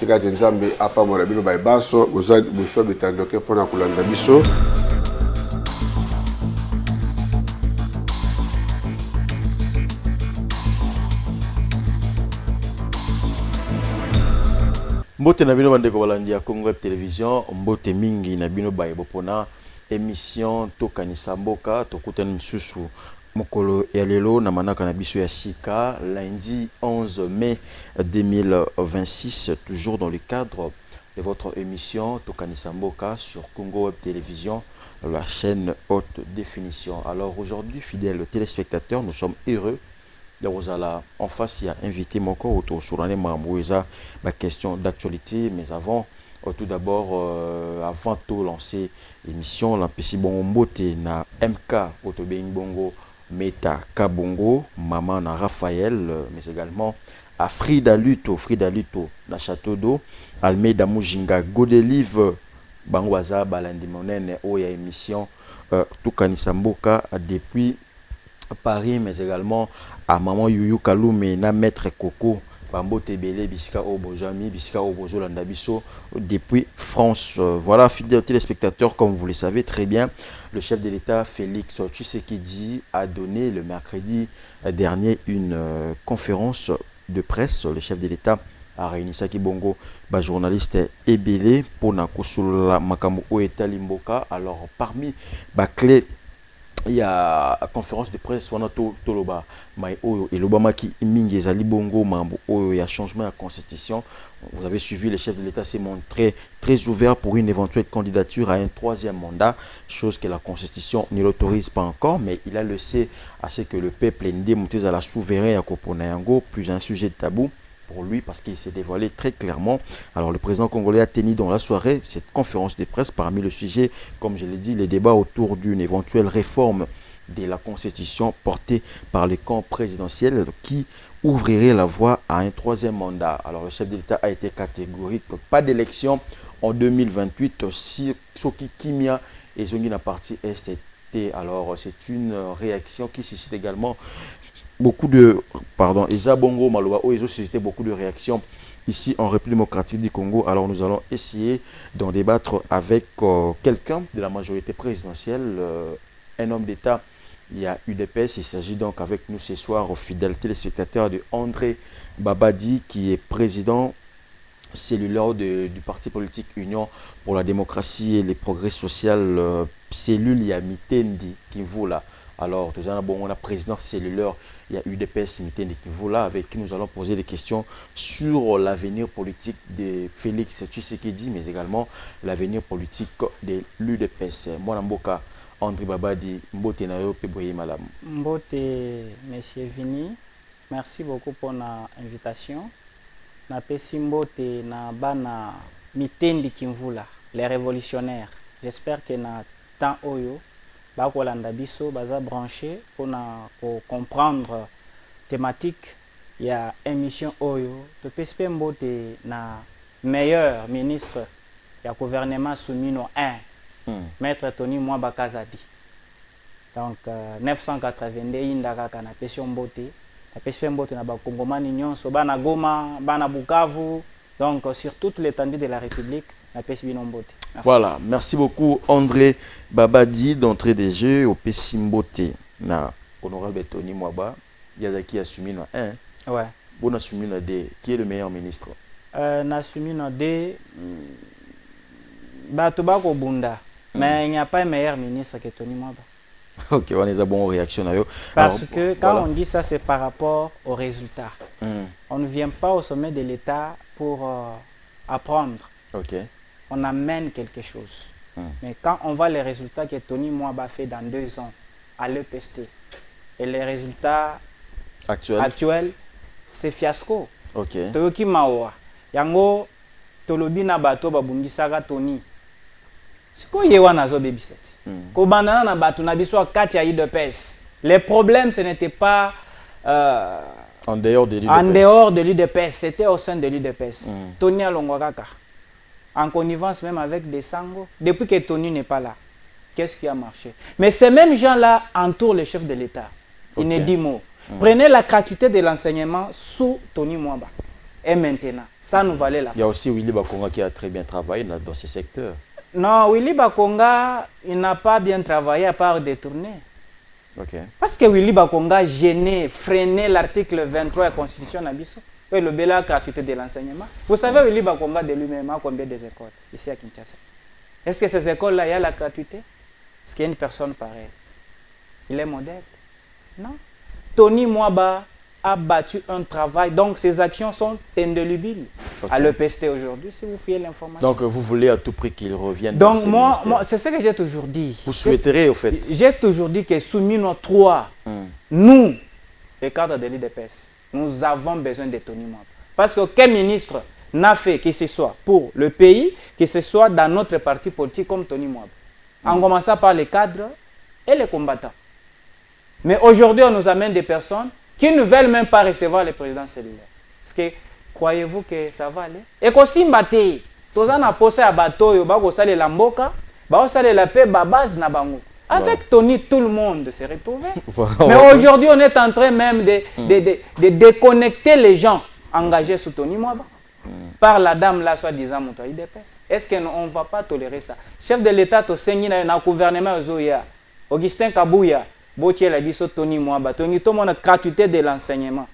tika tenzambe apa mona bino ba baso boza boso betandoke pona kulanda biso. Mbote na bino bandeko balandi ya Congo Web Télévision, mbote mingi na bino baye bopona émission tokanisa mboka tokutani nsusu mokolo ya lelo na manaka na biso ya sika lundi 11 mai 2026 toujours dans le cadre de votre émission tokanisa mboka sur Congo Web Télévision, la chaîne haute définition. Alors aujourd'hui, fidèles téléspectateurs, nous sommes heureux de vous aller en face. Il y a invité mon corps autour sur l'année Mamboueza, ma question d'actualité. Mais avant, tout d'abord, avant de lancer l'émission, l'empêche bon mbote na MK Otobeng Bongo, Meta Kabongo, maman na Raphaël, mais également à Frida Luto, na Château d'eau, Almeida Mujinga, Godelive, Bangwaza, Balandimonene, Oya émission, Tukanisa Mboka depuis Paris, mais également à Maman Youyou Kaloumé, na Maître Coco, Bambo Tebele, Bisika Obojami, Bisika Obozo Landabiso, depuis France. Voilà, fidèles téléspectateurs, comme vous le savez très bien, le chef de l'État, Félix Tshisekedi, a donné le mercredi dernier une conférence de presse. Le chef de l'État a réuni Saki Bongo, journaliste Ebele, pour Nakosula Makambo Oeta Limboka. Alors, parmi les clés, il y a la conférence de presse Toloba et l'Obama qui Mingezali Bongo Mambo il y a changement à la constitution. Vous avez suivi, le chef de l'État s'est montré très ouvert pour une éventuelle candidature à un troisième mandat, chose que la constitution ne l'autorise pas encore, mais il a laissé à ce que le peuple ait monté à la souveraine à Koponayango, plus un sujet de tabou pour lui parce qu'il s'est dévoilé très clairement. Alors le président congolais a tenu dans la soirée cette conférence de presse parmi le sujet, comme je l'ai dit, les débats autour d'une éventuelle réforme de la constitution portée par le camp présidentiel qui ouvrirait la voie à un troisième mandat. Alors le chef de l'État a été catégorique, pas d'élection en 2028 si Soki Kimia et Zongina parti STT. Alors c'est une réaction qui suscite également beaucoup de, Eza Bongo Maloba, ils ont suscité beaucoup de réactions ici en République démocratique du Congo. Alors nous allons essayer d'en débattre avec quelqu'un de la majorité présidentielle, un homme d'État. Il y a UDPS, il s'agit donc avec nous ce soir aux fidèles téléspectateurs de André Babadi, qui est président cellulaire du parti politique Union pour la démocratie et les progrès sociaux, cellule Yamitendi Kimvula. Alors, on a président cellulaire, il y a UDPS Mitendi Kimvula, avec qui nous allons poser des questions sur l'avenir politique de Félix Tshisekedi, mais également l'avenir politique de l'UDPS. Moi, Namboka, André Babadi, Mbote Nayo, Peboye Malam. Mbote, monsieur Vini, merci beaucoup pour l'invitation. Na pesi Mbote na bana Mitendi Kimvula, les révolutionnaires. J'espère que na temps oyo, bakolanda biso baza branché pour comprendre thématique. Il y a émission oyo. De pesi Mbote na meilleur ministre du gouvernement Soumino 1. Maître Tony Mwamba Kazadi. Donc 982 indaka kana pession mbote. La pession mbote na ba Kongomani nyonso bana Goma, bana Bukavu. Donc sur toute l'étendue de la République, la pession mbote. Voilà, merci beaucoup André Babadi d'entrée des jeux au pession mbote na honorable Tony Mwamba. Yazaki assumé na 1. Ouais. Bon assumé na 2. Qui est le meilleur ministre? Na assumé na 2 Batobako Bunda. Mais il n'y a pas un meilleur ministre que Tony Mwamba. Ok, on a une bonne réaction. Parce que quand on dit ça, c'est par rapport aux résultats. On ne vient pas au sommet de l'État pour apprendre. Okay. On amène quelque chose. Mais quand on voit les résultats que Tony Mwamba fait dans 2 ans à l'EPST, et les résultats actuels, c'est fiasco. Ok. Toyoki Mawa. Yango, Tolobi na bato babungisaka Tony. Les problèmes, ce n'était pas en dehors de l'UDPS, c'était au sein de l'UDPS. Tony Alongwakaka, en connivence même avec des sangos, depuis que Tony n'est pas là, qu'est-ce qui a marché? Mais ces mêmes gens-là entourent le chef de l'État. Il ne dit mot. Prenez la gratuité de l'enseignement sous Tony Mwamba. et maintenant. Ça nous valait la Il y a aussi Willy Bakonga qui a très bien travaillé dans ce secteur. Non, Willy Bakonga, il n'a pas bien travaillé à part détourner. Ok. Parce que Willy Bakonga gênait, freinait l'article 23 de la Constitution Nabiso. Et le bel gratuité de l'enseignement. Vous savez, Willy Bakonga de lui-même a combien des écoles ici à Kinshasa? Est-ce que ces écoles-là, il y a la gratuité? Est-ce qu'il y a une personne pareille? Il est modèle? Non. Tony Mwaba a battu un travail, donc ses actions sont indélébiles. À l'EPST aujourd'hui, si vous fouillez l'information. Donc vous voulez à tout prix qu'il revienne donc dans moi c'est ce que j'ai toujours dit. Vous souhaiterez au fait? J'ai toujours dit que soumis nos trois, nous, les cadres de l'IDPS, nous avons besoin de Tony Mwaba. Parce qu'aucun ministre n'a fait que ce soit pour le pays, que ce soit dans notre parti politique comme Tony Mwaba. En commençant par les cadres et les combattants. Mais aujourd'hui, on nous amène des personnes qui ne veulent même pas recevoir le président cellulaire. Est-ce que croyez-vous que ça va aller? Et qu'aussi, tous on a posé à bateau, la mboka, la paix, base na bango. Avec Tony, tout le monde se retrouvait. Mais aujourd'hui, on est en train même de déconnecter les gens engagés sous Tony Mwaba. Par la dame là, soi-disant, Moutoua IDPS. Est-ce qu'on ne va pas tolérer ça? Chef de l'État, au gouvernement, Augustin Kabouya, Botier la biso Tony Mwaba, Tony tout mon gratuité de l'enseignement.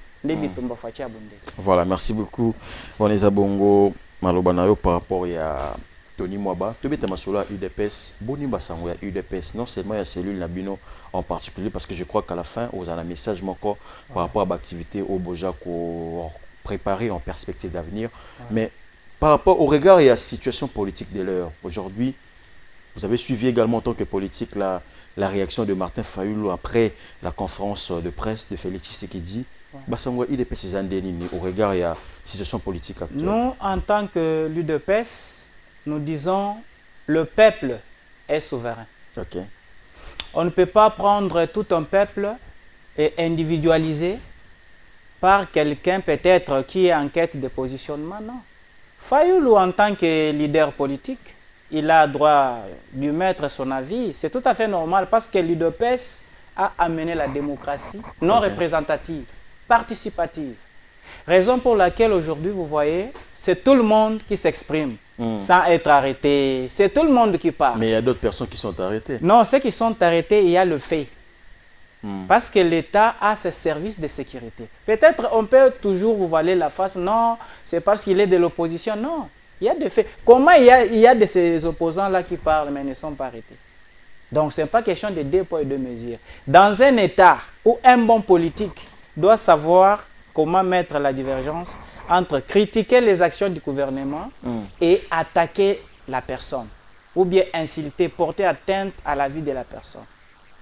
Voilà, merci beaucoup. Vanessa Bongo, Malobanayo par rapport à Tony Mwaba. Tu bête masolo à UDPS, Boni Basango à UDPS, non seulement il y a cellule Nabino en particulier, parce que je crois qu'à la fin, vous avez un message encore par rapport à l'activité au Boja qu'on préparer en perspective d'avenir. Mais par rapport au regard et à la situation politique de l'heure, aujourd'hui, vous avez suivi également en tant que politique la réaction de Martin Fayulu après la conférence de presse de Félix Tshisekedi. Basango UDPS au regard et à la situation politique actuelle. Nous, en tant que l'UDPS, nous disons le peuple est souverain. Okay. On ne peut pas prendre tout un peuple et individualiser par quelqu'un peut-être qui est en quête de positionnement. Non. Fayulu, en tant que leader politique, il a droit de mettre son avis. C'est tout à fait normal parce que l'UDPS a amené la démocratie non représentative, participative. Raison pour laquelle aujourd'hui, vous voyez, c'est tout le monde qui s'exprime sans être arrêté. C'est tout le monde qui parle. Mais il y a d'autres personnes qui sont arrêtées. Non, ceux qui sont arrêtés, il y a le fait. Parce que l'État a ses services de sécurité. Peut-être on peut toujours vous voiler la face. Non, c'est parce qu'il est de l'opposition. Non, il y a des faits. Comment il y a de ces opposants-là qui parlent mais ne sont pas arrêtés? Donc, ce n'est pas question de deux poids et deux mesures. Dans un État où un bon politique doit savoir comment mettre la divergence entre critiquer les actions du gouvernement et attaquer la personne. Ou bien insulter, porter atteinte à la vie de la personne.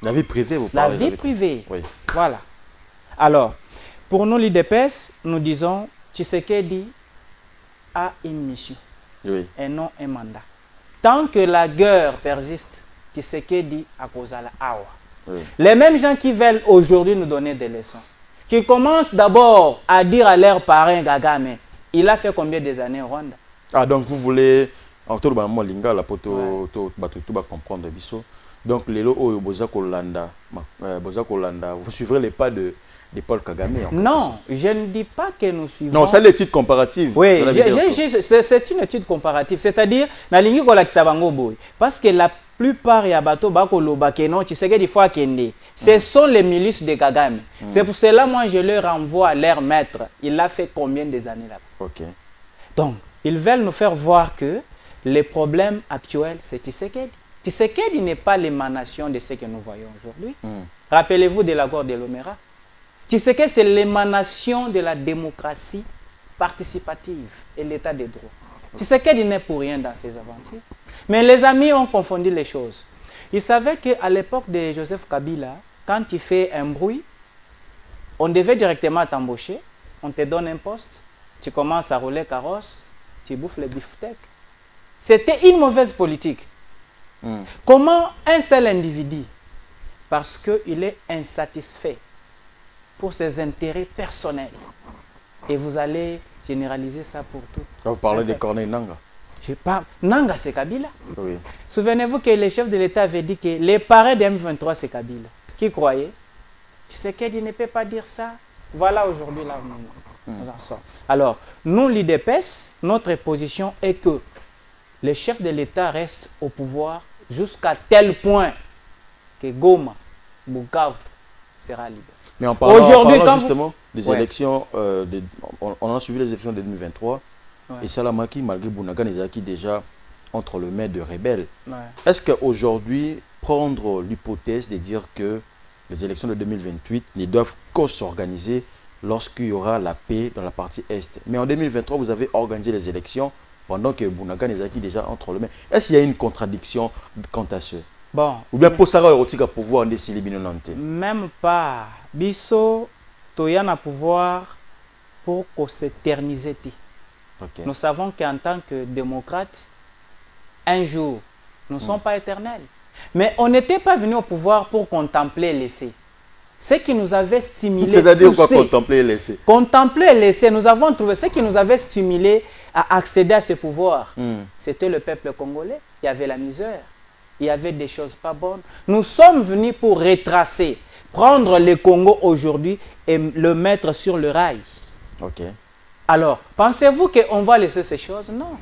La vie privée, vous parlez? La vie privée. Oui. Voilà. Alors, pour nous, l'IDPS, nous disons Tshisekedi a une mission et non un mandat. Tant que la guerre persiste, Tshisekedi a causé la awa. Les mêmes gens qui veulent aujourd'hui nous donner des leçons, qui commencent d'abord à dire à leur parrain Kagame, il a fait combien des années au Rwanda? Ah, donc vous voulez, en tout cas, la poto, comprendre biso. Donc, les lots au Boza Kolanda, vous suivrez les pas de Paul Kagame. Non, je ne dis pas que nous suivons. Non, c'est l'étude comparative. Oui, c'est une étude comparative. C'est-à-dire, parce que la plupart ya bato bakoloba ke non, tu sais que des fois kende. Ce sont les milices de Kagame. C'est pour cela moi je leur renvoie à leur maître. Il a fait combien des années là-bas? OK. Donc, ils veulent nous faire voir que les problèmes actuels c'est Tshisekedi. Tshisekedi n'est pas l'émanation de ce que nous voyons aujourd'hui. Rappelez-vous de l'accord de Lomera. Tshisekedi, c'est l'émanation de la démocratie participative et l'état de droit. Tshisekedi n'est pour rien dans ces aventures. Mais les amis ont confondu les choses. Ils savaient qu'à l'époque de Joseph Kabila, quand tu fais un bruit, on devait directement t'embaucher, on te donne un poste, tu commences à rouler carrosse, tu bouffes les beefsteaks. C'était une mauvaise politique. Comment un seul individu, parce qu'il est insatisfait pour ses intérêts personnels, et vous allez généraliser ça pour tout. Vous parlez de Corneille Nanga. Je parle. Nanga, c'est Kabila. Oui. Souvenez-vous que le chef de l'État avait dit que les parrains de M23, c'est Kabila. Qui croyait? Tu sais qu'il ne peut pas dire ça. Voilà aujourd'hui là. Nous en sommes. Alors, nous, l'IDPS, notre position est que le chef de l'État reste au pouvoir jusqu'à tel point que Goma, Bukavu sera libre. Mais en parlant, Aujourd'hui, justement des élections, on a suivi les élections de 2023, et Salamaki, malgré Bounaga, Nezaki déjà entre le mains de rebelles. Est-ce qu'aujourd'hui, prendre l'hypothèse de dire que les élections de 2028 ne doivent que s'organiser lorsqu'il y aura la paix dans la partie Est. Mais en 2023, vous avez organisé les élections pendant que Bounaga Nezaki déjà entre les mains. Est-ce qu'il y a une contradiction quant à ce? Bon. Ou bien pour ça, il y a pouvoir décider binonante? Même pas. Bisso, Toyana pouvoir pour qu'on s'éternise. Nous savons qu'en tant que démocrate, un jour, nous ne sommes pas éternels. Mais on n'était pas venu au pouvoir pour contempler et laisser. Ce qui nous avait stimulé. C'est-à-dire quoi, contempler et laisser? Contempler et laisser. Nous avons trouvé ce qui nous avait stimulé à accéder à ce pouvoir. C'était le peuple congolais. Il y avait la misère. Il y avait des choses pas bonnes. Nous sommes venus pour retracer, prendre le Congo aujourd'hui et le mettre sur le rail. Ok. Alors, pensez-vous qu'on va laisser ces choses? Non.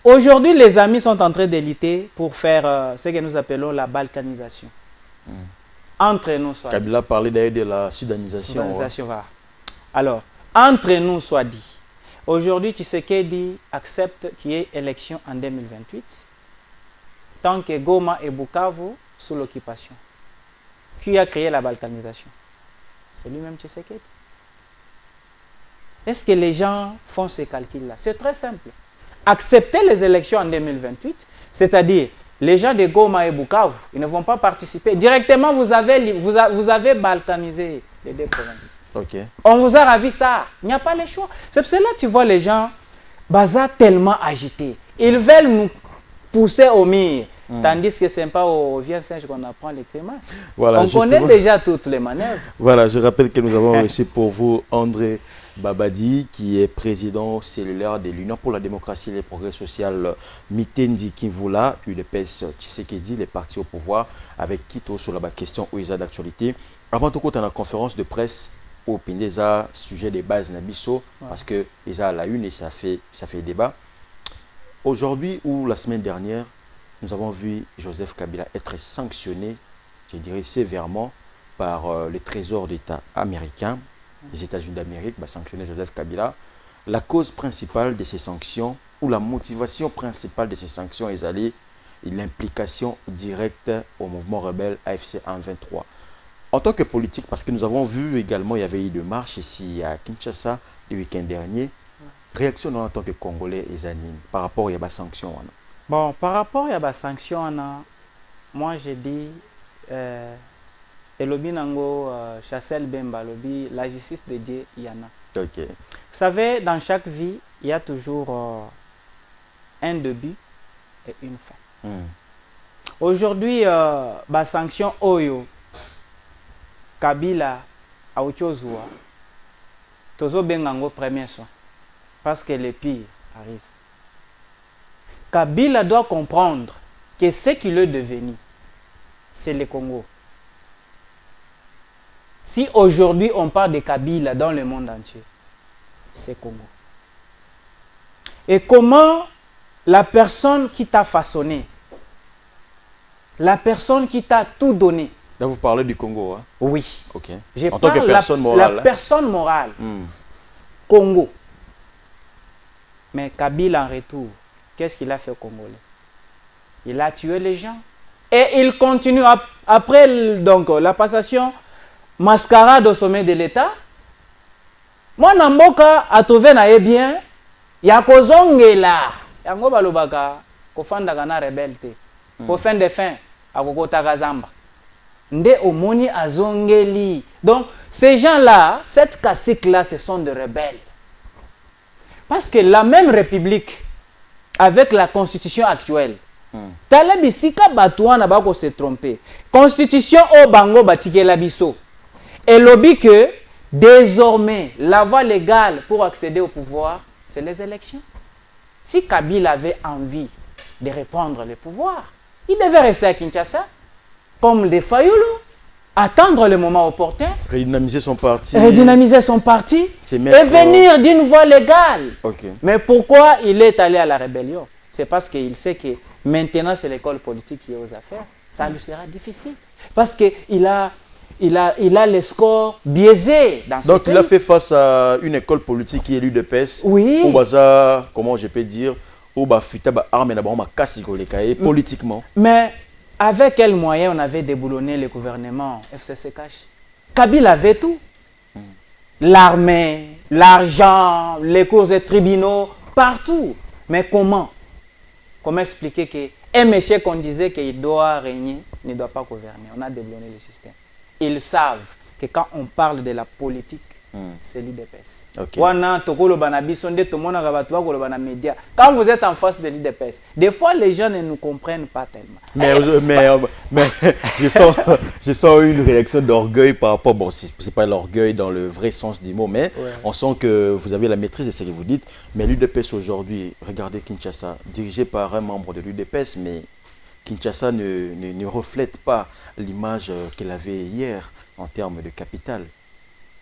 Aujourd'hui, les amis sont en train de lutter pour faire ce que nous appelons la balkanisation. Entre nous, soit dit. Kabila parlait d'ailleurs de la sudanisation. Voilà. Alors, entre nous, soit dit. Aujourd'hui, Tshisekedi accepte qu'il y ait élection en 2028, tant que Goma et Bukavu sous l'occupation. Qui a créé la balkanisation? C'est lui-même Tshisekedi. Est-ce que les gens font ces calculs-là? C'est très simple. Accepter les élections en 2028, c'est-à-dire les gens de Goma et Bukavu, ils ne vont pas participer. Directement, vous avez balkanisé les deux provinces. Okay. On vous a ravi ça. Il n'y a pas le choix. C'est pour cela que tu vois les gens tellement agités. Ils veulent nous pousser au mur. Tandis que ce n'est pas au vieux singe qu'on apprend les grimaces. Voilà, on connaît déjà toutes les manœuvres. Voilà, je rappelle que nous avons reçu pour vous André Babadi, qui est président cellulaire de l'Union pour la démocratie et le progrès social Mitendi Kinvula, UDPS Tshisekedi, les partis au pouvoir, avec Kito sur la question OISA d'actualité. Avant tout, on a la conférence de presse au Pindeza, sujet des bases Nabiso, parce que ils a la une et ça fait débat. Aujourd'hui ou la semaine dernière, nous avons vu Joseph Kabila être sanctionné, je dirais sévèrement, par le Trésor d'État américain. Les États-Unis d'Amérique va sanctionner Joseph Kabila. La cause principale de ces sanctions, ou la motivation principale de ces sanctions est allée l'implication directe au mouvement rebelle AFC 123. En tant que politique, parce que nous avons vu également, il y avait eu des marches ici à Kinshasa le week-end dernier, réaction en tant que Congolais et Zanine par rapport à la sanction. Bon, par rapport à la sanction, moi j'ai dit, Elobi Nango, Chassel Bemba, Lobi, la justice de Dieu, il y en a. Okay. Vous savez, dans chaque vie, il y a toujours un début et une fin. Aujourd'hui, la sanction Oyo, Kabila, Aochozua, Tozo Bengango, premier soin, parce que le pire arrive. Kabila doit comprendre que ce qu'il est devenu, c'est le Congo. Si aujourd'hui on parle de Kabila dans le monde entier, c'est Congo. Et comment la personne qui t'a façonné, la personne qui t'a tout donné. Là, vous parlez du Congo, hein? Oui. Okay. En tant que personne morale. La personne morale. Congo. Mais Kabila en retour, qu'est-ce qu'il a fait au Congolais? Il a tué les gens. Et il continue, après donc, la passation, mascarade au sommet de l'État. Moi, Namboka, a trouvé na bien, ya kozongela. Yango balobaka, kofanda na rebelte. Pour fin de fin, akokota kazamba. Nde omoni azongeli. Donc, ces gens-là, cette cacique-là, ce sont des rebelles. Parce que la même république, avec la constitution actuelle, Talabisika Batouana bako se tromper. Constitution au Bango Batikela Biso. Et lobby que désormais, la voie légale pour accéder au pouvoir, c'est les élections. Si Kabila avait envie de reprendre le pouvoir, il devait rester à Kinshasa, comme les Fayoulou. attendre le moment opportun, redynamiser son parti, et venir d'une voie légale. Ok. Mais pourquoi il est allé à la rébellion? C'est parce qu'il sait que maintenant c'est l'école politique qui est aux affaires. Ça lui sera difficile. Parce qu'il a les scores biaisés dans ce Donc pays. il a fait face à une école politique qui est l'UDPS. Oui. Au bazar, comment je peux dire, au bafuta ba arme na ba makasi koleka politiquement. Mais avec quels moyens on avait déboulonné le gouvernement FCC Cash? Kabila avait tout. L'armée, l'argent, les cours de tribunaux, partout. Mais comment? Comment expliquer qu'un monsieur qu'on disait qu'il doit régner ne doit pas gouverner? On a déboulonné le système. Ils savent que quand on parle de la politique, c'est l'IDPS. Quand vous êtes en face de l'IDPS, des fois les gens ne nous comprennent pas tellement. Mais je sens une réaction d'orgueil par rapport, bon, c'est pas l'orgueil dans le vrai sens du mot, mais on sent que vous avez la maîtrise de ce que vous dites. Mais l'UDPS aujourd'hui, regardez Kinshasa, dirigé par un membre de l'UDPS, mais Kinshasa ne reflète pas l'image qu'elle avait hier en termes de capitale.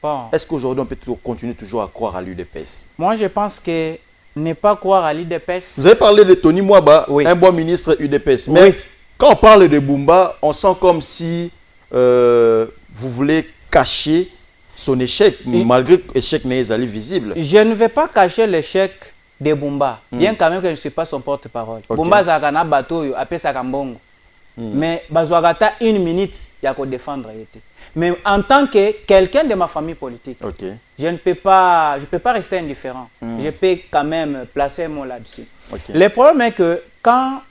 Bon. Est-ce qu'aujourd'hui on peut continuer toujours à croire à l'UDPS? Moi je pense que ne pas croire à l'UDPS... Vous avez parlé de Tony Mwaba, un bon ministre UDPS, mais quand on parle de Bumba, on sent comme si vous voulez cacher son échec, malgré l'échec n'est allé visible. Je ne vais pas cacher l'échec de Bumba, bien quand même que je ne suis pas son porte-parole. Bumba Zakana Bato, après Sakambongo. Mais Bazouagata, une minute, il y a qu'à défendre. Mais en tant que quelqu'un de ma famille politique, je ne peux pas rester indifférent. Je peux quand même placer un mot là-dessus. Le problème est que quand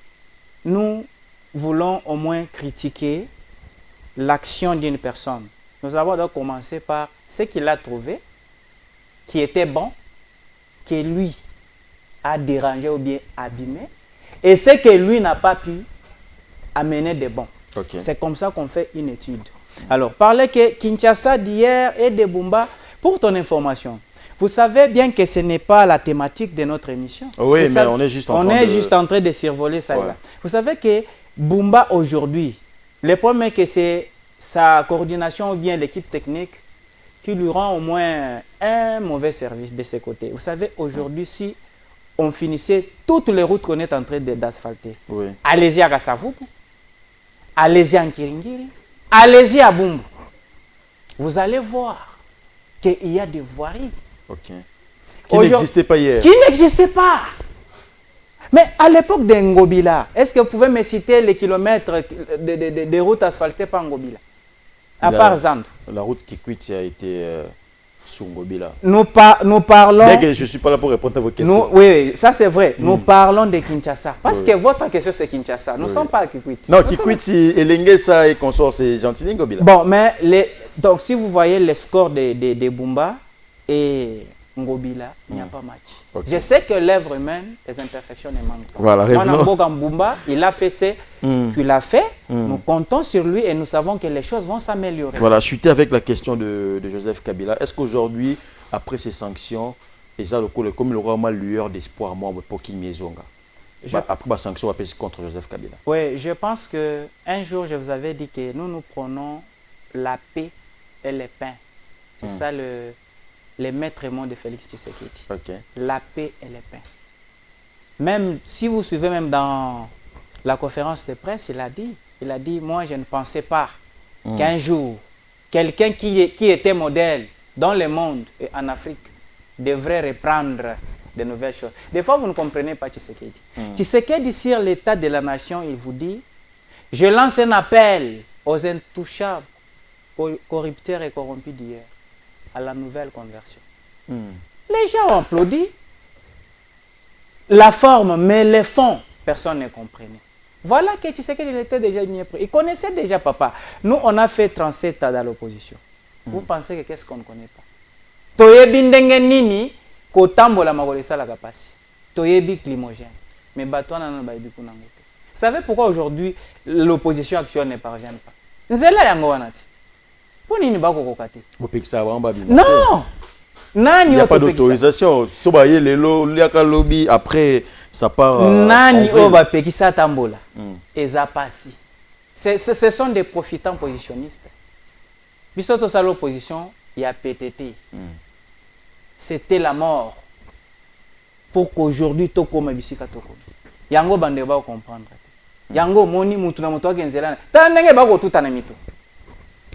nous voulons au moins critiquer l'action d'une personne, nous avons donc commencé par ce qu'il a trouvé, qui était bon, que lui a dérangé ou bien abîmé, et ce que lui n'a pas pu amener de bon. C'est comme ça qu'on fait une étude. Alors, parler que Kinshasa d'hier et de Bumba, pour ton information, vous savez bien que ce n'est pas la thématique de notre émission. Oui, mais on est juste en train de survoler ça. Là. Vous savez que Bumba aujourd'hui, le problème est que c'est sa coordination ou bien l'équipe technique qui lui rend au moins un mauvais service de ses côtés. Vous savez, aujourd'hui, si on finissait toutes les routes qu'on est en train d'asphalter, allez-y à Kassavou, allez-y à Nkiringiri, allez-y à Bumbu. Vous allez voir qu'il y a des voiries. Qui n'existaient pas hier. Qui n'existaient pas. Mais à l'époque de Ngobila, est-ce que vous pouvez me citer les kilomètres de routes asphaltées par Ngobila? À part Zand. La route Kikwiti a été sur Ngobila. Nous parlons... Bien que je ne suis pas là pour répondre à vos questions. Oui, ça c'est vrai. Nous parlons de Kinshasa. Parce que votre question c'est Kinshasa. Nous ne sommes pas à Kikwiti. Non, Kikwiti, Elengesa et consorts, c'est Gentilly Ngobila. Bon, mais donc si vous voyez les scores de Bumba et Ngobila, il n'y a pas match. Je sais que l'œuvre humaine, les imperfections ne manquent pas. Voilà, revenons. Bumba, il a fait ce tu l'as fait. Nous comptons sur lui et nous savons que les choses vont s'améliorer. Voilà, je suis avec la question de Joseph Kabila. Est-ce qu'aujourd'hui, après ces sanctions, comme il aura mal lueur d'espoir pour qu'il Miezonga après la sanction, on va contre Joseph Kabila? Oui, je pense qu'un jour, je vous avais dit que nous prenons la paix et le pain. C'est ça les maîtres mots de Félix Tshisekedi. La paix et le pain. Même si vous suivez même dans la conférence de presse, il a dit, moi je ne pensais pas qu'un jour, quelqu'un qui était modèle dans le monde et en Afrique devrait reprendre de nouvelles choses. Des fois, vous ne comprenez pas Tshisekedi. Tshisekedi, sur l'état de la nation, il vous dit, je lance un appel aux intouchables, corrupteurs et corrompus d'hier, à la nouvelle conversion. Les gens ont applaudi la forme, mais le fond, personne ne comprenait. Voilà que Tshisekedi était déjà mieux pris. Il connaissait déjà papa. Nous, on a fait 37 ans dans l'opposition. Vous pensez que qu'est-ce qu'on ne connaît pas? Toyebi ndenge nini kotambola makolesa la kapasi. Toyebi climogène. Mais batona na baibi kunango. Vous savez pourquoi aujourd'hui l'opposition actuelle ne parvient pas? Nzela yango wanati. Ponini bako kokate. Non. Il n'y a pas d'autorisation. Après, ça part. Nani oba pekisa tambola. Eza pasi. Ce sont des profitants positionnistes. Biso ça l'opposition, il y a PTT. C'était la mort. Pour qu'aujourd'hui, Toko Mabisika Toko. Yango bande ba comprendre. Yango moni mutu na mutu akenzela. Tala ndenge ba ko tuta na mito.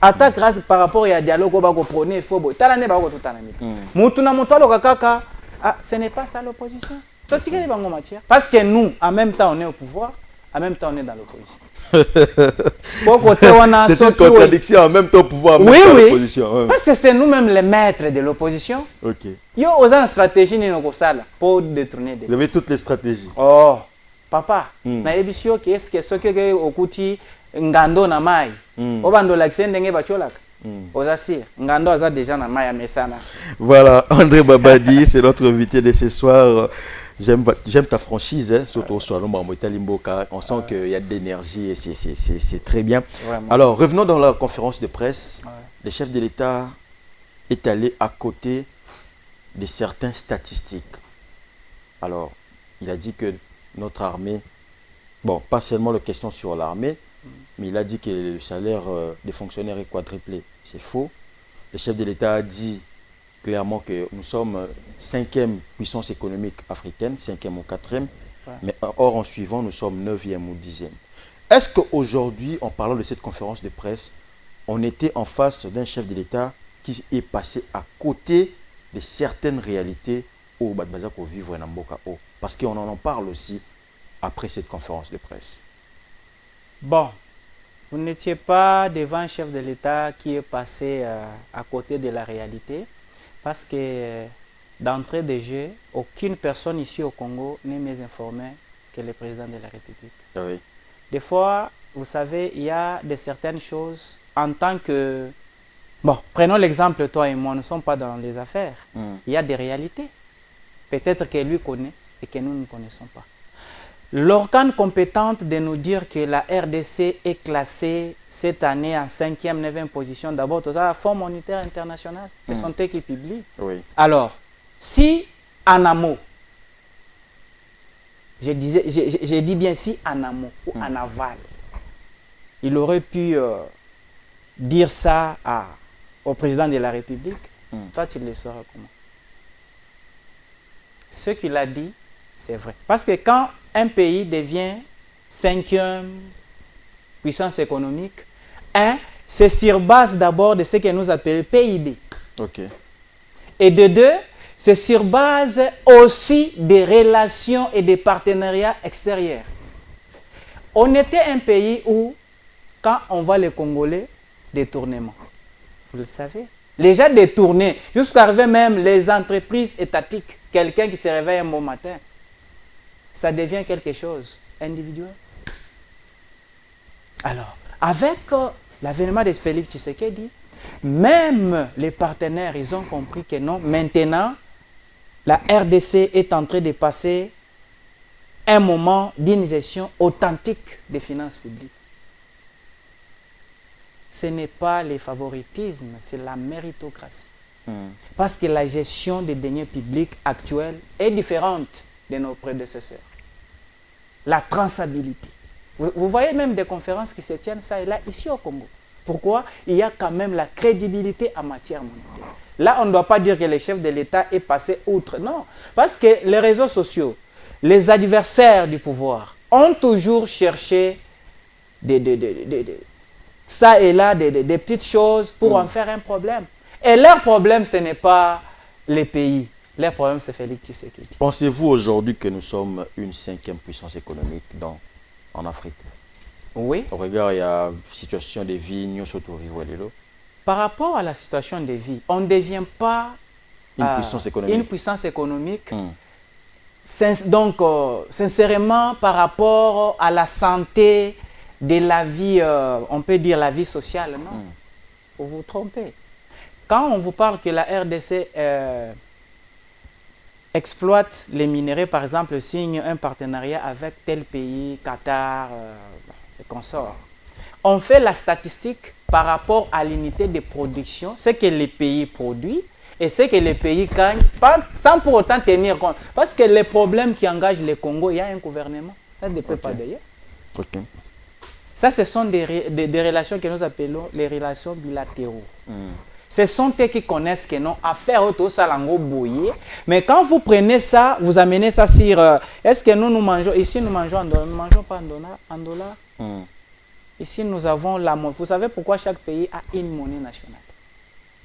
Ata grâce par rapport à dialogue ba ko prôner fobo. Tala ndenge ba ko tuta na mito. Mutu na mutu aloka kaka. Ah, ce n'est pas ça l'opposition. Totikeli bango matière. Parce que nous, en même temps, on est au pouvoir, en même temps, on est dans l'opposition. C'est une contradiction en même temps pouvoir, en même temps l'opposition. Oui. Parce que c'est nous-mêmes les maîtres de l'opposition. Ok. Yo osant une stratégie pour détourner des. Vous avez toutes les stratégies. Oh, papa, na ebisio qui est-ce que ce que okuti ngando na mai. Obando l'accent ndenge bacholaka. Osasir, ngando aza déjà na mai mesana. Voilà, André Babadi, c'est notre invité de ce soir. J'aime ta franchise, hein, surtout au soir. On sent qu'il y a de l'énergie et c'est très bien. Vraiment. Alors, revenons dans la conférence de presse. Ouais. Le chef de l'État est allé à côté de certaines statistiques. Alors, il a dit que notre armée, bon, pas seulement la question sur l'armée, mais il a dit que le salaire des fonctionnaires est quadruplé. C'est faux. Le chef de l'État a dit clairement que nous sommes 5e puissance économique africaine, 5e ou 4e, mais or en suivant, nous sommes 9e ou 10e. Est-ce qu'aujourd'hui, en parlant de cette conférence de presse, on était en face d'un chef de l'État qui est passé à côté de certaines réalités au Badbazako vivre en Mboka? Parce qu'on en parle aussi après cette conférence de presse. Bon, vous n'étiez pas devant un chef de l'État qui est passé à côté de la réalité. Parce que d'entrée de jeu, aucune personne ici au Congo n'est mieux informée que le président de la République. Oui. Des fois, vous savez, il y a de certaines choses en tant que... Bon, prenons l'exemple, toi et moi, nous ne sommes pas dans les affaires. Il y a des réalités. Peut-être que lui connaît et que nous ne connaissons pas. L'organe compétente de nous dire que la RDC est classée cette année en 5e, 9e position, d'abord, tout ça, Fonds monétaire international, c'est son texte qui publie. Oui. Alors, si en amont, je dis bien si en amont ou en aval, il aurait pu dire ça au président de la République, toi tu le sauras comment. Ce qu'il a dit, c'est vrai. Parce que quand un pays devient 5e puissance économique, c'est sur base d'abord de ce que nous appelons PIB. Okay. Et de deux, c'est sur base aussi des relations et des partenariats extérieurs. On était un pays où, quand on voit les Congolais, détournement. Vous le savez. Les gens détournés, jusqu'à arriver même les entreprises étatiques. Quelqu'un qui se réveille un bon matin, ça devient quelque chose individuel. Alors, avec l'avènement de Félix Tshisekedi, même les partenaires, ils ont compris que non, maintenant, la RDC est en train de passer un moment d'une gestion authentique des finances publiques. Ce n'est pas le favoritisme, c'est la méritocratie. Parce que la gestion des deniers publics actuels est différente de nos prédécesseurs. La traçabilité. Vous voyez même des conférences qui se tiennent ça et là, ici au Congo. Pourquoi? Il y a quand même la crédibilité en matière monétaire. Là, on ne doit pas dire que le chef de l'État est passé outre. Non, parce que les réseaux sociaux, les adversaires du pouvoir, ont toujours cherché ça et là, des petites choses pour en faire un problème. Et leur problème, ce n'est pas les pays. Leur problème, c'est Félix Tshisekedi. Pensez-vous aujourd'hui que nous sommes une 5e puissance économique en Afrique? Oui. Au regard, il y a une situation de vie, nous sommes par rapport à la situation de vie, on ne devient pas une puissance économique. Donc, sincèrement, par rapport à la santé de la vie, on peut dire la vie sociale, non? Vous vous trompez. Quand on vous parle que la RDC exploite les minéraux, par exemple, signe un partenariat avec tel pays, Qatar, et consorts, on fait la statistique par rapport à l'unité de production, ce que les pays produisent et ce que les pays gagnent, sans pour autant tenir compte. Parce que les problèmes qui engagent le Congo, il y a un gouvernement. Ça ne dépend pas d'ailleurs. Okay. Ça, ce sont des relations que nous appelons les relations bilatéraux. Ce sont eux qui connaissent que non, affaire auto salango boyer. Mais quand vous prenez ça, vous amenez ça sur... est-ce que nous mangeons... Ici, nous mangeons en dollars. Nous ne mangeons pas en dollars. Ici, nous avons la monnaie. Vous savez pourquoi chaque pays a une monnaie nationale.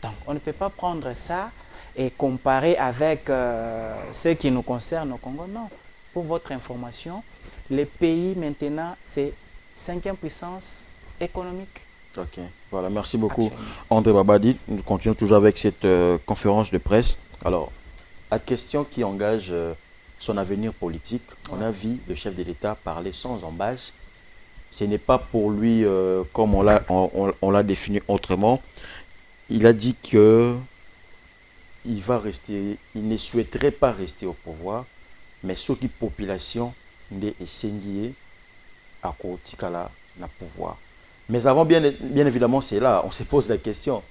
Donc, on ne peut pas prendre ça et comparer avec ce qui nous concerne au Congo. Non. Pour votre information, les pays maintenant, c'est 5e puissance économique. Ok, voilà, merci beaucoup André Babadi. Nous continuons toujours avec cette conférence de presse. Alors, la question qui engage son avenir politique, on a vu le chef de l'État parler sans embâche. Ce n'est pas pour lui comme on l'a défini autrement. Il a dit que il ne souhaiterait pas rester au pouvoir, mais ce qui population n'est essayé à Kotikala na pouvoir. Mais avant, bien évidemment, c'est là, on se pose la question.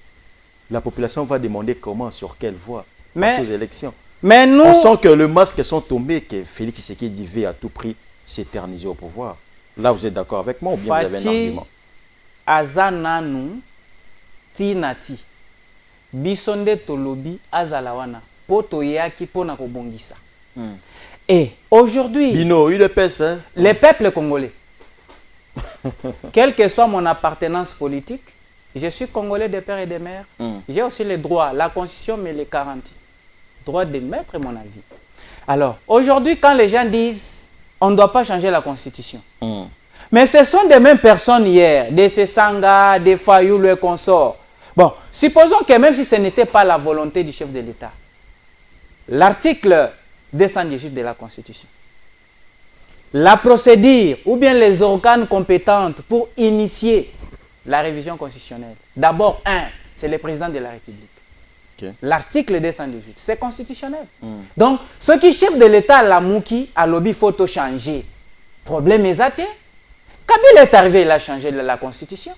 La population va demander comment, sur quelle voie, aux élections. Mais nous... On sent que le masque sont tombés, que Félix Tshisekedi veut à tout prix s'éterniser au pouvoir. Là, vous êtes d'accord avec moi ou bien vous avez un argument? Azananu, Tinati, Bisonde Tolobi, Azalawana, Potoyaki, Ponakobongisa. Et aujourd'hui... Bino, UDPS, hein? Les peuples congolais. Quelle que soit mon appartenance politique, je suis congolais de père et de mère. J'ai aussi les droits. La constitution me les garantit. Droit de mettre mon avis. Alors, aujourd'hui, quand les gens disent on ne doit pas changer la constitution, mais ce sont des mêmes personnes hier, des Sesanga, des Fayou, le consort. Bon, supposons que même si ce n'était pas la volonté du chef de l'État, l'article 218 de la Constitution, la procédure ou bien les organes compétents pour initier la révision constitutionnelle. D'abord, c'est le président de la République. Okay. L'article 218, c'est constitutionnel. Donc, ce qui chef de l'État, la Mouki, a lobby, photo changer. Problème est athée. Kabila est arrivé, il a changé la Constitution.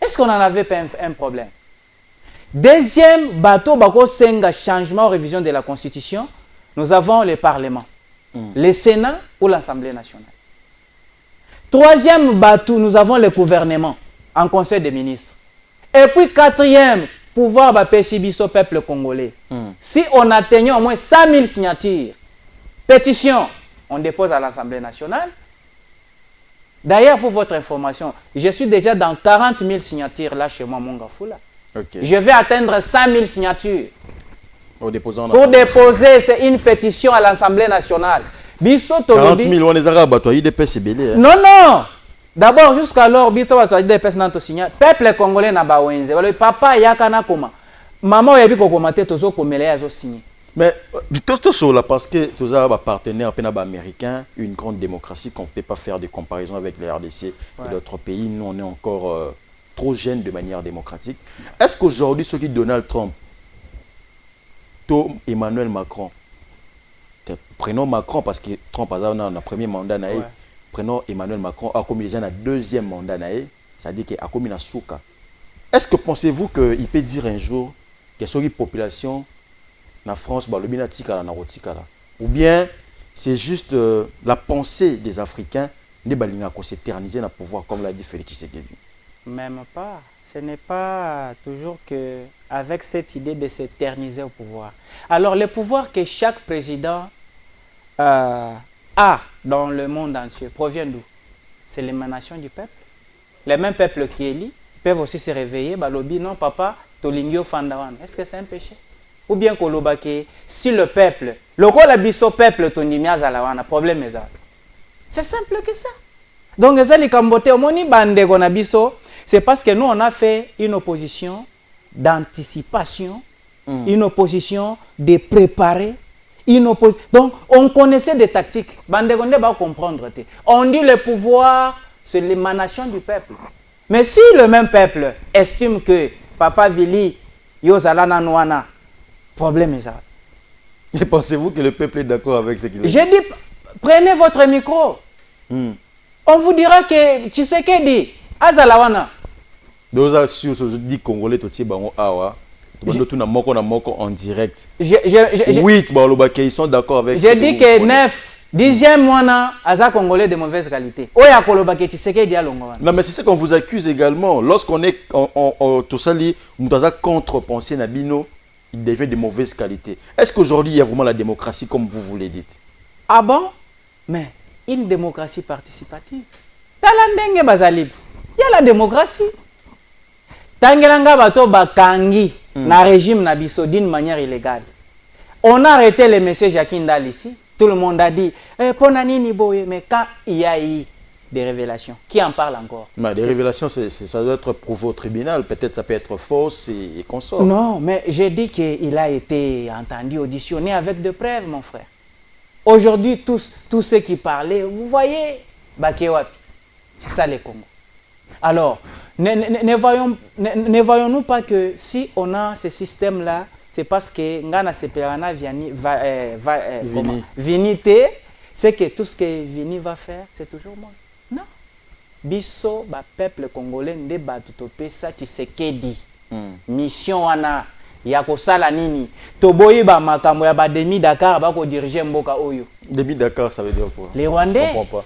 Est-ce qu'on en avait pas un problème? Deuxième bateau, bako senga changement ou révision de la Constitution, nous avons le Parlement. Le Sénat ou l'Assemblée nationale. Troisième bateau, nous avons le gouvernement en Conseil des ministres. Et puis quatrième, pouvoir au peuple congolais. Si on atteignait au moins 100 000 signatures, pétition, on dépose à l'Assemblée nationale. D'ailleurs, pour votre information, je suis déjà dans 40 000 signatures là chez moi, Mongafoula. Je vais atteindre 100 000 signatures. Pour déposer, c'est une pétition à l'Assemblée nationale. 40 000, on est arabes, toi, IDPS c'est belé. Non, non. D'abord, jusqu'alors, IDPS n'a pas signé. Peuple congolais n'a pas signé. Papa, yakana koma. Maman, yabi kokomate tozo komele yazo signé. Mais tout ça là, parce que tous les partenaires américains, une grande démocratie, qu'on ne peut pas faire des comparaisons avec les RDC et d'autres pays. Nous, on est encore trop jeunes de manière démocratique. Est-ce qu'aujourd'hui, ceux qui Donald Trump, Emmanuel Macron, prenons Macron parce que Trump a un premier mandat, prenons Emmanuel Macron, a commis déjà un deuxième mandat, c'est-à-dire qu'il a commis un souka. Est-ce que pensez-vous qu'il peut dire un jour que sur la population en France, ou bien c'est juste la pensée des Africains de s'éterniser dans le pouvoir comme l'a dit Félix Tshisekedi? Même pas. Ce n'est pas toujours avec cette idée de s'éterniser au pouvoir. Alors, le pouvoir que chaque président a dans le monde entier provient d'où? C'est l'émanation du peuple. Les mêmes peuples qui élisent peuvent aussi se réveiller. Balobi, non, papa, tolingio fandawan. Est-ce que c'est un péché? Ou bien kolobake, si le peuple, le rôle abisso peuple, tondimia zalawana, problème est ça. C'est simple que ça. Donc, les Cambote, omoni bande gonabiso. C'est parce que nous, on a fait une opposition d'anticipation, une opposition de préparer, donc on connaissait des tactiques. Bandegonde va comprendre. On dit le pouvoir, c'est l'émanation du peuple. Mais si le même peuple estime que Papa Vili, Yozalana Nouana, problème est ça. Et pensez-vous que le peuple est d'accord avec ce qu'il dit? J'ai dit, prenez votre micro. On vous dira que Tshisekedi, Azalawana. Doza sur ce dit congolais tout ces bango awa. Tout na moko en direct. Oui, ils sont d'accord avec. J'ai dit que 9 Dixième wana aza congolais de mauvaise qualité. Oya koloba ke Tshisekedi alongo wana. Non, mais c'est ça qu'on vous accuse également. Lorsqu'on est tout ça, on doit contre-penser Nabino, il devient de mauvaise qualité. Est-ce qu'aujourd'hui, il y a vraiment la démocratie comme vous vous le dites? Ah bon? Mais une démocratie participative. Talandenge bazalib. Il y a la démocratie. Tangelanga bato bakangi na régime na biso d'une manière illégale. On a arrêté les messieurs Jacques Ndal ici. Tout le monde a dit Ponanini boye, mais quand il y a eu des révélations, qui en parle encore? Mais des révélations, ça doit être prouvé au tribunal. Peut-être ça peut être fausse et consort. Non, mais j'ai dit qu'il a été entendu, auditionné avec des preuves, mon frère. Aujourd'hui, tous ceux qui parlaient, vous voyez, Bakewapi. C'est ça les Congo. Alors, ne voyons-nous pas que si on a ce système-là, c'est parce que Ngana Seperana Vinité, c'est que tout ce que Vini va faire, c'est toujours moi. Non. Biso, peuple congolais, ne batutopé ça, Tshisekedi. Mission wana, yako sala nini. Toboyi ba makambo ya ba demi Dakar, ba ko diriger mboka oyo. Demi Dakar, ça veut dire quoi? Les Rwandais. Je comprends pas.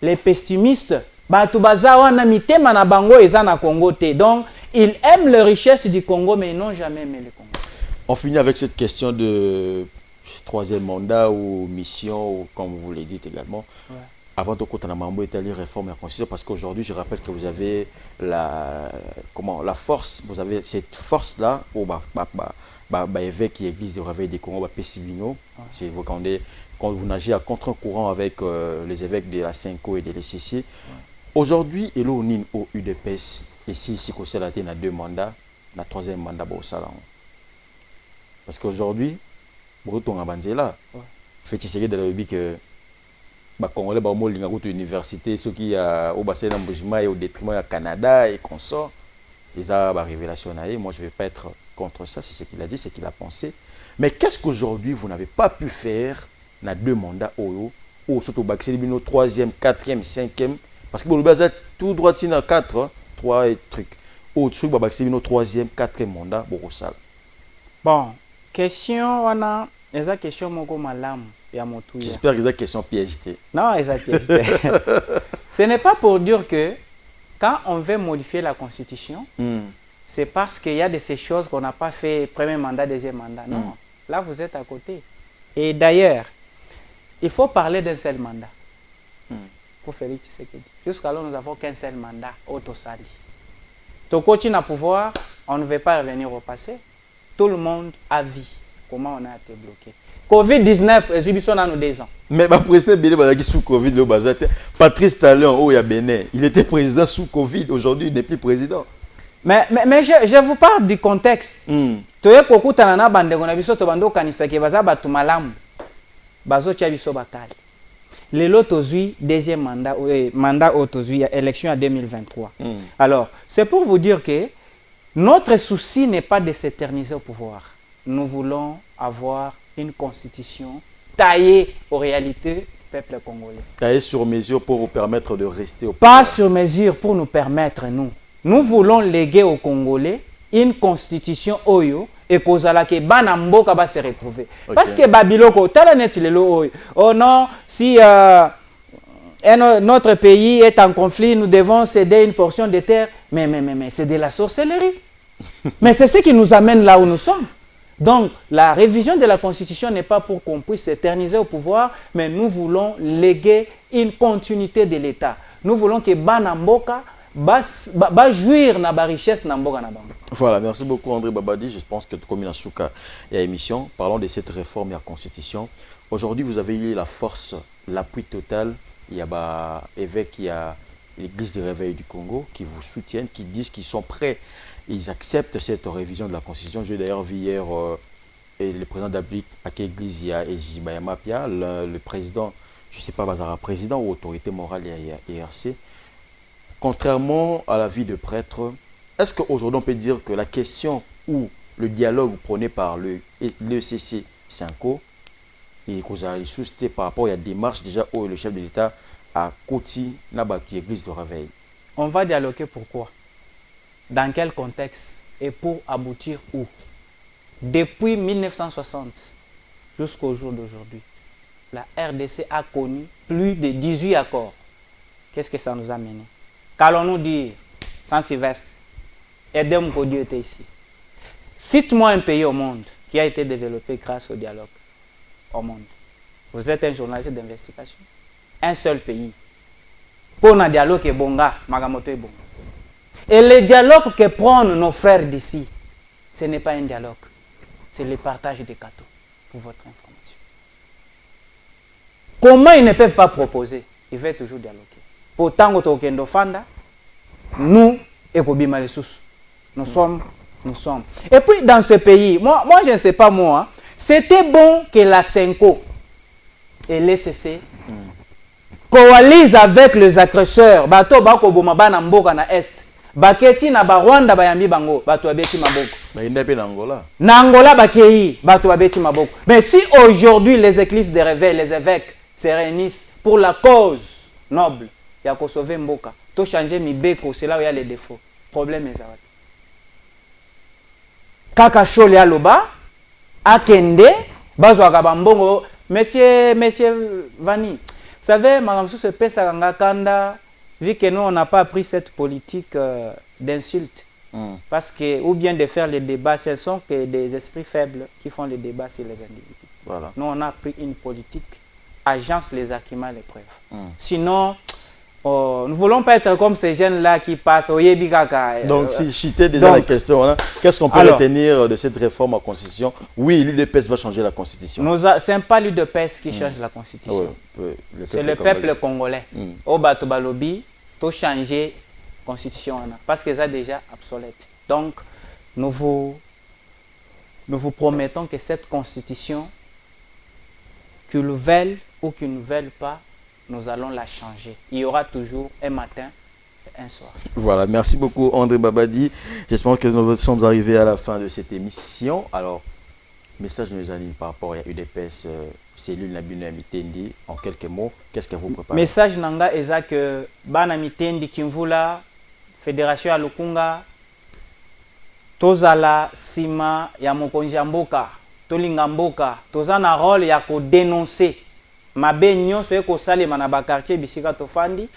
Les pessimistes, batu baza wana mitema na bango eza na Congo te. Donc, ils aiment les richesses du Congo, mais ils n'ont jamais aimé le Congo. On finit avec cette question de troisième mandat ou mission, ou comme vous l'avez dit également. Ouais. Avant de côté Mambo établir réforme et la constitution, parce qu'aujourd'hui, je rappelle que vous avez la force, vous avez cette force-là, au évêque qui église de réveil des Congo, Pessibino. C'est vous quand vous nagez à contre-courant avec les évêques de la Cinco et de l'ECC. Ouais. Aujourd'hui, il y a au UDPS. Et si c'est la a 2 mandats, le troisième mandat au salon. Parce qu'aujourd'hui, Bruton a Banzela. Fait essayer de la que les Congolais ont l'université, ceux qui ont au bassin d'embauchement et au détriment du Canada et consorts. Les a révélation. Moi, je ne vais pas être contre ça, c'est ce qu'il a dit, c'est ce qu'il a pensé. Mais qu'est-ce qu'aujourd'hui, vous n'avez pas pu faire dans 2 mandats ou surtout au 3e, 4e, 5e? Parce que vous avez tout droit à 4. 3 trucs. Au-dessus, c'est notre 3e, 4e mandat. Bon, question, on a une question moko malam. J'espère que c'est une question piège. Non, exactement. Ce n'est pas pour dire que quand on veut modifier la constitution, c'est parce qu'il y a de ces choses qu'on n'a pas fait premier mandat, deuxième mandat. Non, là vous êtes à côté. Et d'ailleurs, il faut parler d'un seul mandat. Pour Félix Tshisekedi. Jusqu'à là, nous n'avons qu'un seul mandat, Autosali. Toko na pouvoir, on ne veut pas revenir au passé. Tout le monde a vu comment on a été bloqué. Covid-19, exhibition dans nos 2 ans. Mais le président Béné sous Covid, Patrice Talon, au Bénin, il était président sous Covid, aujourd'hui il n'est plus président. Mais je vous parle du contexte. Toye koku tanana bande kona biso to bando kanisa ke baza batu malamu. Bazo tia biso bakali. Les lots deuxième mandat, mandat autosui, élection en 2023. Alors, c'est pour vous dire que notre souci n'est pas de s'éterniser au pouvoir. Nous voulons avoir une constitution taillée aux réalités du peuple congolais. Taillée sur mesure pour vous permettre de rester au pouvoir. Pas sur mesure pour nous permettre, nous. Nous voulons léguer aux Congolais une constitution oyo et kozala ke bana mboka ba se retrouver. Okay. Parce que babiloko tala net lelo oyo. Oh non, si notre pays est en conflit, nous devons céder une portion de terre. Mais c'est de la sorcellerie. Mais c'est ce qui nous amène là où nous sommes. Donc, la révision de la Constitution n'est pas pour qu'on puisse s'éterniser au pouvoir, mais nous voulons léguer une continuité de l'État. Nous voulons que bana mboka ba jouir na ba richesse na mboka na bango. Voilà, merci beaucoup André Babadi. Je pense que comme il souka et émission, parlons de cette réforme de la Constitution. Aujourd'hui, vous avez eu la force, l'appui total. Il y a évêque, il y a l'Église du Réveil du Congo qui vous soutiennent, qui disent qu'ils sont prêts. Ils acceptent cette révision de la Constitution. J'ai d'ailleurs vu hier le président d'Ablik, à quelle église il y a Ejibayamapia, le président, je ne sais pas, Bazara, président ou autorité morale IRC. Contrairement à la vie de prêtre, est-ce qu'aujourd'hui on peut dire que la question ou le dialogue prôné par l'ECC Cinco et cause à par rapport à la démarche déjà où le chef de l'État a Koti Nabaki Église de Réveil? On va dialoguer pourquoi? Dans quel contexte? Et pour aboutir où? Depuis 1960, jusqu'au jour d'aujourd'hui. La RDC a connu plus de 18 accords. Qu'est-ce que ça nous a mené? Qu'allons-nous dire, Saint-Sylvestre, Edem Dieu était ici. Cite-moi un pays au monde qui a été développé grâce au dialogue au monde. Vous êtes un journaliste d'investigation. Un seul pays. Pour un dialogue est bonga, magamoto est bon. Et le dialogue que prennent nos frères d'ici, ce n'est pas un dialogue. C'est le partage des gâteaux, pour votre information. Comment ils ne peuvent pas proposer? Ils veulent toujours dialoguer. Pourtant, nous, nous sommes. Et puis, dans ce pays, moi je ne sais pas moi, c'était bon que la Senko et l'ECC coalisent avec les agresseurs. Bato bako bomaba na mboka na est. Baketi na ba Rwanda bayambi bango, bato abeti maboko. Mais il n'est pas en Angola. Na Angola bakei, bato abeti maboko. Mais si aujourd'hui les églises de réveil, les évêques se réunissent pour la cause noble, il y a qu'à sauver mboka. To changer mibeko, c'est là où il y a les défauts. Problème est ça. Kaka Chole aloba, akende, bazo akabambongo, monsieur Vani. Vous savez, Madame Sous se pèse à Ngakanda, vu que nous, on n'a pas appris cette politique d'insulte. Parce que, ou bien de faire les débats, ce sont que des esprits faibles qui font les débats sur les individus. Voilà. Nous, on a appris une politique, agence les arguments, les preuves. Sinon, nous ne voulons pas être comme ces jeunes-là qui passent au Yebikaka. Donc, si j'étais déjà la question, qu'est-ce qu'on peut retenir de cette réforme à la Constitution? Oui, l'UDPS va changer la Constitution. Ce n'est pas l'UDPS qui change la Constitution. C'est le peuple congolais. Au Batobalobi, tout changer la Constitution. Parce que c'est déjà obsolète. Donc, nous vous promettons que cette Constitution, qu'ils le veulent ou qu'ils ne veulent pas, nous allons la changer. Il y aura toujours un matin et un soir. Voilà, merci beaucoup André Babadi. J'espère que nous sommes arrivés à la fin de cette émission. Alors, message de nos amis par rapport à UDPS, cellule Nabino Mitendi, en quelques mots, qu'est-ce que vous préparez? Message nanga eza que Bana Mitendi Kimvula, Fédération à Lukunga, Tozala Sima ya Mokonzi Mboka, Tolinga Mboka, Tozana rôle ya ko dénoncer. Mabe nyonso eko salema na ba quartier bisika tofandi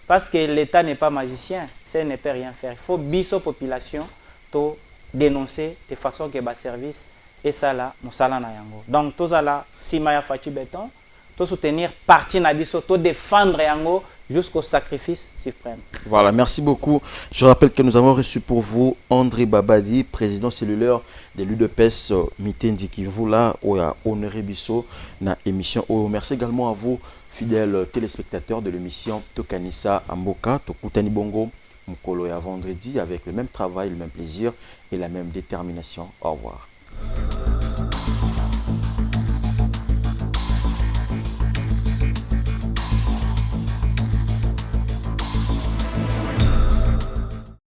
parce que l'État n'est pas magicien, ça ne peut rien faire. Il faut biso population to dénoncer de façon que ba service et ça là musala na yango. Donc tozala sima ya Fachi Béton, to soutenir parti na biso, to défendre yango jusqu'au sacrifice suprême. Voilà, merci beaucoup. Je rappelle que nous avons reçu pour vous André Babadi, président cellulaire de l'UDPS Mitendi Kivula, où il a honoré Bisso dans l'émission. Merci également à vous, fidèles téléspectateurs de l'émission Tokanisa Amboka, Tokutani Bongo, Mkolo et à vendredi, avec le même travail, le même plaisir et la même détermination. Au revoir.